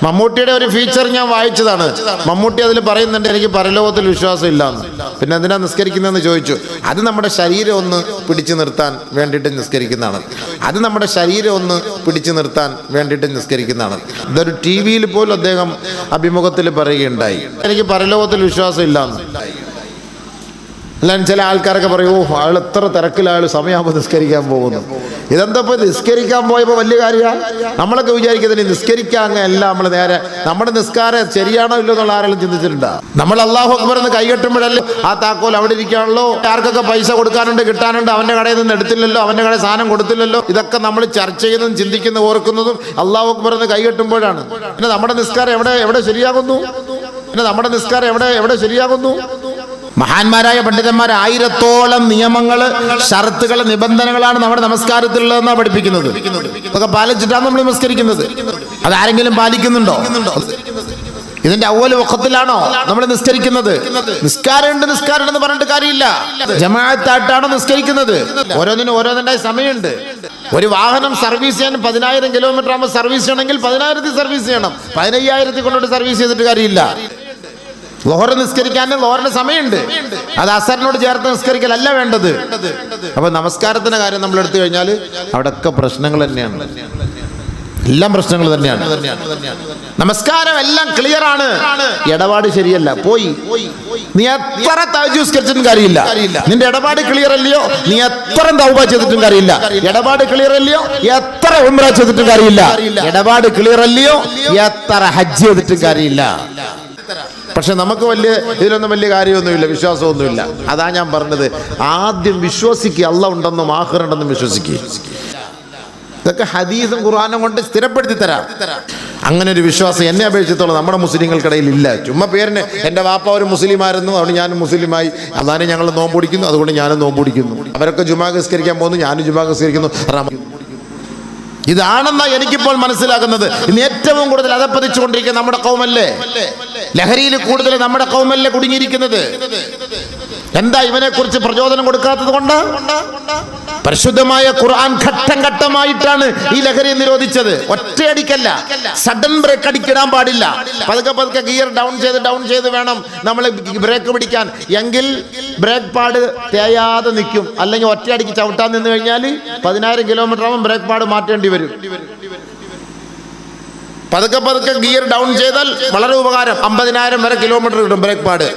മമ്മൂട്ടിയുടെ ഒരു ഫീച്ചർ ഞാൻ വായിച്ചതാണ്. മമ്മൂട്ടി അതിൽ പറയുന്നുണ്ട്, എനിക്ക് പരലോകത്തിൽ വിശ്വാസം ഇല്ലാന്ന്. പിന്നെ എന്തിനാ നിസ്കരിക്കുന്നതെന്ന് ചോദിച്ചു. അത് നമ്മുടെ ശരീരം ഒന്ന് പിടിച്ചു നിർത്താൻ വേണ്ടിയിട്ട് നിസ്കരിക്കുന്നതാണ്. അത് നമ്മുടെ ശരീരം ഒന്ന് പിടിച്ചു നിർത്താൻ വേണ്ടിയിട്ട് നിസ്കരിക്കുന്നതാണ്. ഇതൊരു ടി വിയിൽ പോലും അദ്ദേഹം അഭിമുഖത്തിൽ പറയുകയുണ്ടായി, എനിക്ക് പരലോകത്തിൽ വിശ്വാസം ഇല്ലാന്ന്. അല്ലാതെ ചില ആൾക്കാരൊക്കെ പറയൂ, ആൾ എത്ര തിരക്കിലാൾ സമയമാകുമ്പോൾ നിസ്കരിക്കാൻ പോകുന്നു. ഇതെന്താ ഇപ്പോൾ നിസ്കരിക്കാൻ പോയപ്പോൾ വലിയ കാര്യമാണ്? നമ്മളൊക്കെ വിചാരിക്കുന്നതിന് നിസ്കരിക്കാൻ അങ്ങനെയല്ല. നമ്മൾ നേരെ നമ്മുടെ നിസ്കാരം ശരിയാണോ ഇല്ലോ എന്നുള്ള ആരെങ്കിലും ചിന്തിച്ചിട്ടുണ്ടോ? നമ്മൾ അല്ലാഹു അക്ബർ എന്ന് കൈകെട്ടുമ്പോഴല്ലേ ആ താക്കോൽ അവിടെ ഇരിക്കുകയാണല്ലോ, ആർക്കൊക്കെ പൈസ കൊടുക്കാനുണ്ട് കിട്ടാനുണ്ട്, അവൻ്റെ കടയിൽ നിന്ന് എടുത്തില്ലല്ലോ, അവൻ്റെ കടയിൽ സാധനം കൊടുത്തില്ലല്ലോ. ഇതൊക്കെ നമ്മൾ ചർച്ച ചെയ്യുന്നതും ചിന്തിക്കുന്ന ഓർക്കുന്നതും അല്ലാഹു അക്ബർ എന്ന് കൈകെട്ടുമ്പോഴാണ്. പിന്നെ നമ്മുടെ നിസ്കാരം എവിടെ ശരിയാകുന്നു? മഹാന്മാരായ പണ്ഡിതന്മാർ 1000-ഓളം നിയമങ്ങൾ, ഷർത്തുകൾ, നിബന്ധനകളാണ് നമ്മുടെ നമസ്കാരത്തിലുള്ളതെന്നാണ് പഠിപ്പിക്കുന്നത്. അതൊക്കെ പാലിച്ചിട്ടാണ് നമ്മൾ നമസ്കരിക്കുന്നത്. അതാരെങ്കിലും പാലിക്കുന്നുണ്ടോ? ഇതിന്റെ അവ്വൽ വഖത്തിലാണോ നമ്മൾ നിസ്കരിക്കുന്നത്? നിസ്കാരം എന്ന് പറഞ്ഞിട്ട് കാര്യമില്ല. ജമാഅത്തായിട്ടാണോ നിസ്കരിക്കുന്നത്? ഓരോന്നിന്റെ സമയമുണ്ട്. ഒരു വാഹനം സർവീസ് ചെയ്യാൻ 10,000 കിലോമീറ്റർ ആകുമ്പോൾ സർവീസ് ചെയ്യണമെങ്കിൽ 10,000 സർവീസ് ചെയ്യണം. 15,000 കൊണ്ടോട്ട് സർവീസ് ചെയ്തിട്ട് കാര്യമില്ല. ലോഹർ നിസ്കരിക്കാൻ ലോഹറിന്റെ സമയമുണ്ട്. അത് അസറിനോട് ചേർത്ത് നിസ്കരിക്കലല്ല വേണ്ടത്. അപ്പൊ നമസ്കാരത്തിന്റെ കാര്യം നമ്മൾ എടുത്തു കഴിഞ്ഞാൽ അവിടെയൊക്കെ പ്രശ്നങ്ങൾ തന്നെയാണ്. എല്ലാം പ്രശ്നങ്ങൾ തന്നെയാണ്. നമസ്കാരം എല്ലാം ക്ലിയർ ആണ്, ഇടപാട് ശരിയല്ല, പോയി. നീ എത്ര തഹജ്ജുദ് നിസ്കരിച്ചിട്ടും കാര്യമില്ല. നിന്റെ ഇടപാട് ക്ലിയർ അല്ലയോ, നീ എത്ര തൗബ ചെയ്തിട്ടും കാര്യമില്ല. ഇടപാട് ക്ലിയർ അല്ലയോ, എത്ര ഉംറ ചെയ്തിട്ടും കാര്യമില്ല. ഇടപാട് ക്ലിയർ അല്ലയോ, എത്ര ഹജ്ജ് ചെയ്തിട്ടും കാര്യമില്ല. പക്ഷെ നമുക്ക് ഇതിലൊന്നും വലിയ കാര്യമൊന്നുമില്ല, വിശ്വാസമൊന്നുമില്ല. അതാ ഞാൻ പറഞ്ഞത്, ആദ്യം വിശ്വസിക്കുക, അല്ലാഹ് ഉണ്ടെന്നും ആഖിറത്തുണ്ടെന്നും വിശ്വസിക്കുക. ഇതൊക്കെ ഹദീസും ഖുർആനും കൊണ്ട് സ്ഥിരപ്പെടുത്തി തരാം. അങ്ങനെ ഒരു വിശ്വാസം എന്നെ അപേക്ഷിച്ചിടത്തോളം നമ്മുടെ മുസ്ലിങ്ങൾക്കിടയിൽ ഇല്ല. ചുമ്മാ പേരിന് എൻ്റെ വാപ്പ ഒരു മുസ്ലിമായിരുന്നു, അതുകൊണ്ട് ഞാനും മുസ്ലിമായി. അതാണ് ഞങ്ങൾ നോമ്പ് പിടിക്കുന്നു, അതുകൊണ്ട് ഞാനും നോമ്പ് പിടിക്കുന്നു. അവരൊക്കെ ജുമാ നിസ്കരിക്കാൻ പോകുന്നു, ഞാനും ജുമാ നിസ്കരിക്കുന്നു. ഇതാണെന്നാ എനിക്കിപ്പോൾ മനസ്സിലാക്കുന്നത്. ഇന്ന് ഏറ്റവും കൂടുതൽ അധപ്പതിച്ചുകൊണ്ടിരിക്കുന്ന നമ്മുടെ കൗമല്ലേ, ലഹരിയിൽ കൂടുതൽ നമ്മുടെ കൗമല്ലേ കുടുങ്ങിയിരിക്കുന്നത്. എന്താ ഇവനെ കുറിച്ച് പ്രചോദനം കൊടുക്കാത്തത് കൊണ്ട്? പരിശുദ്ധമായ ഖുർആൻ ഘട്ടം ഘട്ടമായിട്ടാണ് ഈ ലഹരി നിരോധിച്ചത്. ഒറ്റയടിക്കല്ല, സഡൻ ബ്രേക്ക് അടിക്കിടാൻ പാടില്ല. പതുക്കെ ഗിയർ ഡൗൺ ചെയ്ത് വേണം നമ്മൾ ബ്രേക്ക് പിടിക്കാൻ. എങ്കിൽ ബ്രേക്ക് പാഡ് തേയാതെ നിൽക്കും. അല്ലെങ്കിൽ ഒറ്റയടിക്ക് ചവിട്ടാൻ നിന്ന് കഴിഞ്ഞാൽ 10,000 കിലോമീറ്റർ ആകുമ്പോൾ ബ്രേക്ക് പാഡ് മാറ്റേണ്ടി വരും. പതുക്കെ ഗിയർ ഡൗൺ ചെയ്താൽ വളരെ ഉപകാരം. 50,000 വരെ കിലോമീറ്റർ കിട്ടും ബ്രേക്ക് പാഡ്.